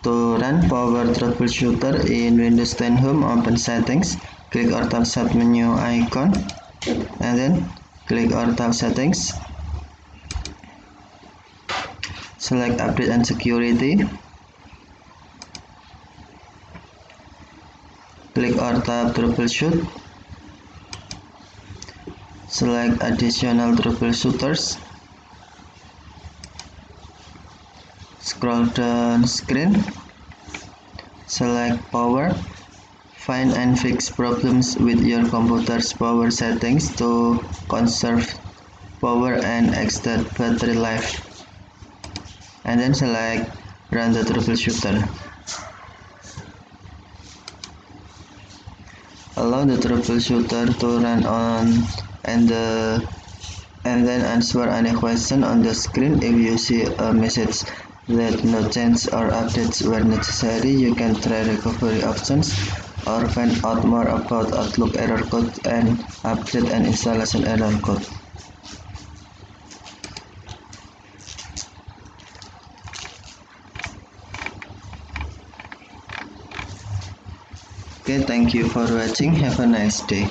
To run Power Troubleshooter in Windows 10 Home, open Settings, click or tap Start menu icon, and then click or tap Settings. Select Update and Security. Click or tap Troubleshoot. Select Additional Troubleshooters. Scroll down screen. Select Power. Find and fix problems with your computer's power settings to conserve power and extend battery life. And then select Run the troubleshooter. Allow the troubleshooter to run on and then answer any question on the screen. If you see a message that no change or updates were necessary, you can try recovery options or find out more about Outlook error code and update and installation error code. Okay, thank you for watching. Have a nice day.